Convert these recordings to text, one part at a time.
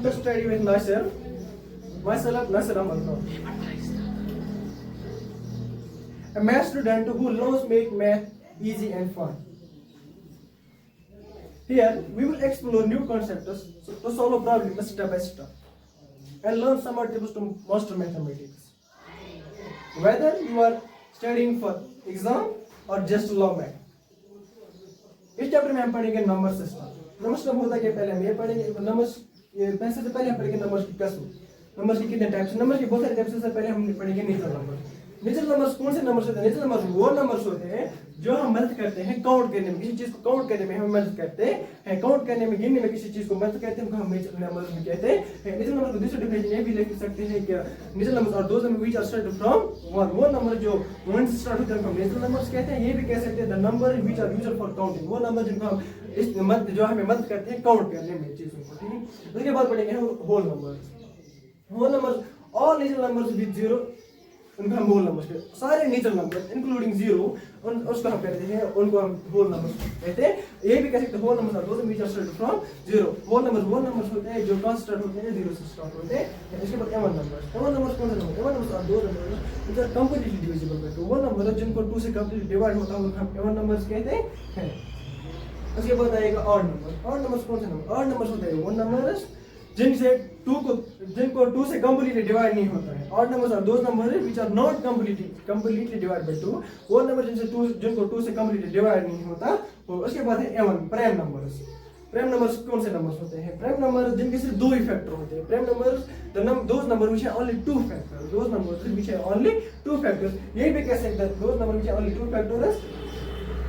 come to study with myself, Nasir Ahmad Khan. A math student who loves make math easy and fun. Here, we will explore new concepts to solve problems step by step and learn some tips to master mathematics. Whether you are studying for exam or just love math. इस chapter में हम पढ़ेंगे number system. Number system होता है कि पहले हम ये पढ़ेंगे नंबर्स, ये पैसे से पहले हम पढ़ेंगे नंबर्स की कसम, नंबर्स की कितने टाइप्स, नंबर के बहुत सारे टाइप्स से पहले हम पढ़ेंगे नेचुरल नंबर. नेचुरल नंबर्स कौन से नंबर्स होते हैं? नेचुरल नंबर्स वो नंबर्स होते हैं जो हम मदद करते हैं काउंट करने में, किसी चीज को काउंट करने में हम मदद करते हैं, काउंट करने में, गिनने में किसी चीज को मदद करते हैं, उनको हम नेचुरल नंबर्स भी कहते हैं. नेचुरल नंबर को दूसरे डिफिनेशन ये भी लिख सकते हैं कि natural numbers are those number which are started from one. वो नंबर जो वन से स्टार्ट होते हैं हम नेचुरल नंबर्स कहते हैं. ये भी कह सकते हैं the number which are used for counting. वो नंबर जिनको हम इस मदद जो हमें मदद करते हैं काउंट करने में चीजों को. ठीक है, उसके बाद पढ़ेंगे हम whole numbers. Whole numbers all natural numbers with zero, उनको हम होल नंबर्स कहते हैं. सारे नेचुरल नंबर इंक्लूडिंग जीरो उसको हम कहते हैं, उनको हम होल नंबर्स कहते हैं. ये भी कह सकते हैं whole numbers are those which are started from zero. Whole numbers होते हैं जो कहां से स्टार्ट होते हैं? जीरो से स्टार्ट होते हैं. इसके बाद इवन नंबर्स. इवन नंबर्स कौन से नंबर? Even numbers are those numbers which are completely divisible by two. वो नंबर जिनको 2 से कंप्लीटली डिवाइड होता है उनको हम इवन नंबर्स कहते हैं. उसके बाद आएगा ऑड नंबर. ऑड नंबर्स कौन से नंबर? ऑड नंबर्स होते हैं वो नंबर्स जिनको 2 से कंप्लीटली डिवाइड नहीं होता है. Odd numbers are those numbers which are not completely divide by 2. वो नंबर जिनको 2 से कंप्लीटली डिवाइड नहीं होता. और उसके बाद है even prime numbers. Prime numbers कौन से नंबर्स होते हैं? प्राइम नंबर्स जिनके सिर्फ दो ही फैक्टर होते हैं. Prime numbers those number which have only 2 factors. Those numbers which have only 2 factors. ये भी कह सकते हैं those number which have only 2 factors.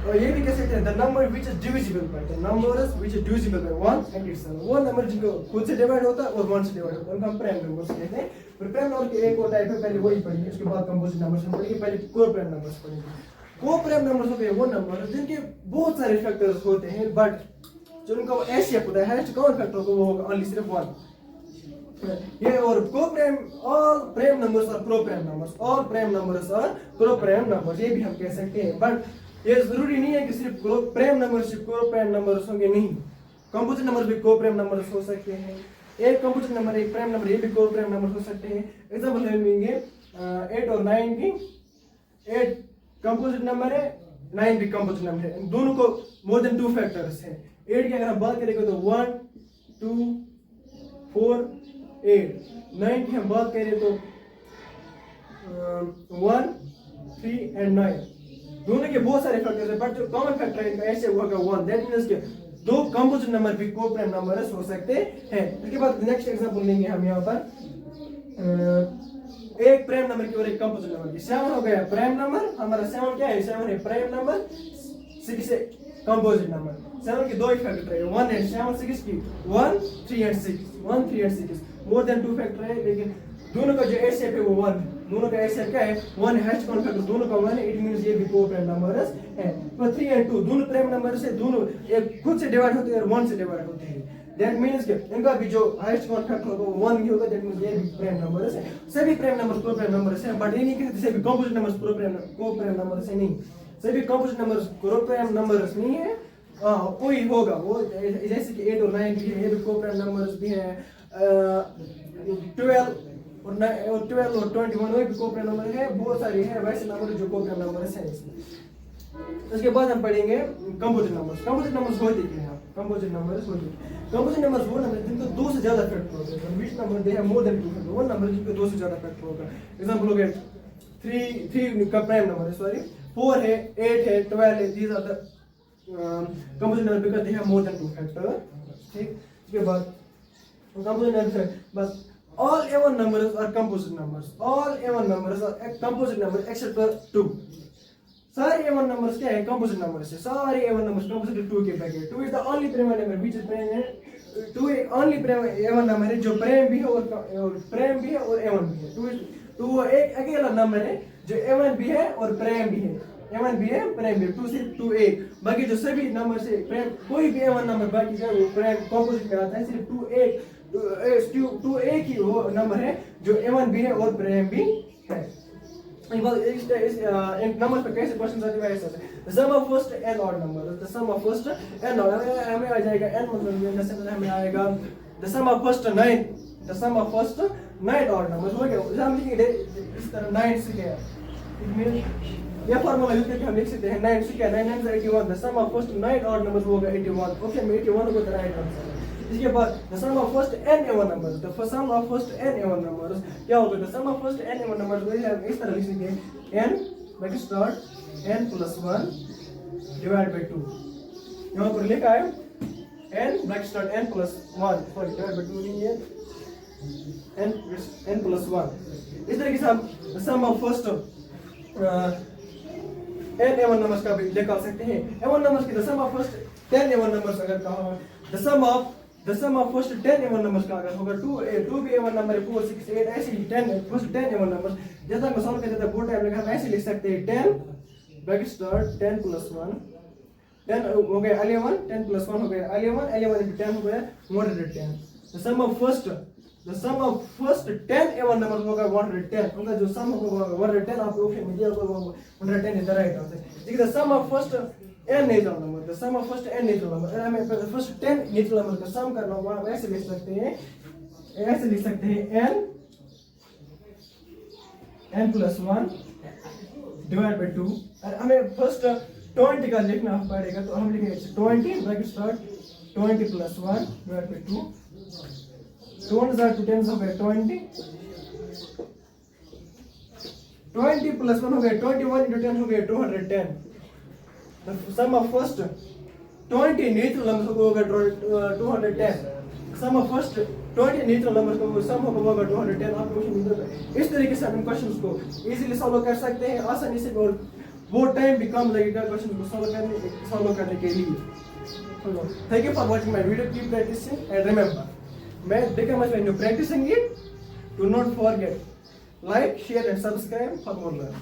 और ये भी कह सकते हैं the number which is divisible by the numbers which is divisible by 1 and itself. वो नंबर जिनको खुद से डिवाइड होता है और 1 से डिवाइड होता है उनको हम प्राइम नंबर्स कहते हैं. और प्राइम नंबर के एक और टाइप है, पहले वही पढ़ेंगे, उसके बाद कंपोजिट नंबर्स हम पढ़ेंगे. पहले को प्राइम नंबर्स पढ़ेंगे. को प्राइम नंबर्स होते हैं वो नंबर जिनके बहुत सारे फैक्टर्स होते हैं बट जो उनका एचसीएफ होता है, हाईएस्ट कॉमन फैक्टर को वो होगा ओनली सिर्फ 1. ये और को प्राइम ऑल प्राइम नंबर्स और pro prime numbers. All prime numbers और प्रो प्राइम नंबर्स ये भी हम कह सकते हैं. बट ये जरूरी नहीं है कि सिर्फ प्राइम नंबर सिर्फ को प्राइम नंबर्स होंगे. नहीं, कंपोजिट नंबर भी को प्राइम नंबर्स हो सकते हैं. एक कंपोजिट नंबर एक प्राइम नंबर ये भी को प्राइम नंबर हो सकते हैं. एग्जांपल लेंगे 8 और 9 की. 8 कंपोजिट नंबर है, 9 भी कंपोजिट नंबर है. दोनों को मोर देन 2 फैक्टर्स है. 8 की अगर हम बात करेंगे तो 1 2 4 8. 9 की हम बात करें तो 1 3 एंड 9. दोनों के बहुत सारे फैक्टर्स हैं बट जो कॉमन फैक्टर है इनका ऐसे होगा 1. दैट मींस कि दो कंपोजिट नंबर भी को प्राइम नंबर्स हो सकते हैं. इसके बाद नेक्स्ट एग्जांपल लेंगे हम यहाँ पर एक प्राइम नंबर की और एक कंपोजिट नंबर की. 7 हो गया प्राइम नंबर. हमारा 7 क्या है? 7 है प्राइम नंबर. 6 है कंपोजिट नंबर. 7 के दो ही फैक्टर है, 1 एंड 7. 6 की 1 3 and 6. 1 3 and 6 more than 2 factor है. लेकिन दोनों का जो एचसीएफ है वो 1 है. दोनों का एचसीएफ क्या है? 1 है. हाईएस्ट कॉमन फैक्टर दोनों का 1 है. इट मींस ये भी को प्राइम नंबर्स है. तो 3 एंड 2 दोनों प्राइम नंबर्स है. दोनों एक खुद से डिवाइड होते हैं और 1 से डिवाइड होते हैं. दैट मींस कि इनका भी जो हाईएस्ट कॉमन फैक्टर होगा वो 1 ही होगा. दैट मींस ये भी प्राइम नंबर्स है. सभी प्राइम नंबर्स को प्राइम नंबर्स है बट ये नहीं कहते सभी कंपोजिट नंबर्स को प्राइम नंबर्स है. नहीं, सभी कंपोजिट नंबर्स को प्राइम नंबर्स नहीं है. कोई होगा वो जैसे कि 8 और 9 भी है, ये भी को प्राइम नंबर्स भी है. 12 और 12 और 21 वो भी को प्राइम नंबर है. बहुत सारे हैं वैसे नंबर जो को प्राइम नंबर्स हैं इसमें. उसके बाद हम पढ़ेंगे कंपोजिट नंबर्स. कंपोजिट नंबर्स होते क्या हैं? कंपोजिट नंबर्स वो नंबर जिनको 2 से ज्यादा फैक्टर होते हैं. Which number they have more than 2 factor. वो नंबर जिनको 2 से ज्यादा फैक्टर होगा. एग्जांपल हो गया 3 का प्राइम नंबर है, सॉरी 4 है, 8 है, 12 है. These are the composite number because they have more than 2 factor. ठीक. उसके बाद कंपोजिट नंबर बस all even numbers are composite numbers. All even numbers are composite numbers except for 2. सारे even numbers क्या है? composite numbers है. सारे even numbers composite 2 के बैक है. 2 is the only prime number which is prime है. 2 only prime even number है जो prime भी है और prime भी है और even भी है. 2 एक अकेला नंबर है जो even भी है और prime भी है. even भी है, prime भी है. 2 सिर्फ 2 एक. बाकी जो सभी नंबर से prime कोई भी even नंबर बाकी का वो prime composite में आता है. सिर्फ 2 एक. 2 एक ही वो नंबर है जो even भी है और prime भी है. इस नंबर पे कैसे क्वेश्चन आते हैं ऐसे the sum of first and odd number. the sum of first and odd हमें आ जाएगा n मतलब जैसे हमें आएगा the sum of first 9 odd numbers हो गया. जब हम लिखेंगे इस तरह 9 से क्या it means ये फॉर्मूला यूज करके हम लिख सकते हैं 9 से क्या 9 9 81 the sum of first 9 odd numbers होगा 81. ओके मैं 81 को राइट आंसर. इसके बाद the sum of first n even numbers, the sum of first n even numbers क्या होगा? the sum of first n even numbers को हम इस तरह लिख सकते हैं n bracket start n plus 1 divided by 2. यहाँ पर लिखा है n bracket start n plus 1 sorry divided by 2 नहीं है n plus 1. इस तरीके से हम the sum of first n even numbers का भी निकाल सकते हैं. even numbers की the sum of first 10 even numbers अगर कहा the sum of first 10 even numbers का अगर होगा 2 भी even number है 4 6 8 ऐसे ही 10 first 10 even numbers जैसा हम सॉल्व करते थे वो टाइम में हम ऐसे लिख सकते हैं 10 bracket start 10 plus 1 10 हो गया 11 10 plus 1 हो गया 11 11 into 10 हो गया 110. the sum of first 10 even numbers होगा 110. उनका जो sum होगा 110 आप ऑप्शन में दिया होगा 110 इधर राइट आंसर. देखिए the sum of first n natural number the sum of first n natural number हमें फर्स्ट 10 नेचुरल नंबर का सम करना होगा. हम ऐसे लिख सकते हैं n plus 1 divided by 2. और हमें फर्स्ट 20 का लिखना पड़ेगा तो हम लिखेंगे 20 bracket start 20 plus 1 divided by 2. 2 1s are 2 10s हो गए 20 plus 1 हो गए 21 into 10 हो गए 210. the sum of first 20 natural numbers होगा 210. sum of first 20 natural numbers का sum होगा 210. आप क्वेश्चन इस तरीके से हम क्वेश्चंस को इजीली सॉल्व कर सकते हैं आसानी से और वो टाइम भी कम लगेगा क्वेश्चन को सॉल्व करने के लिए. Thank you for watching my video. Keep practicing and remember, when you practicing it, do not forget like, share and subscribe for more learning.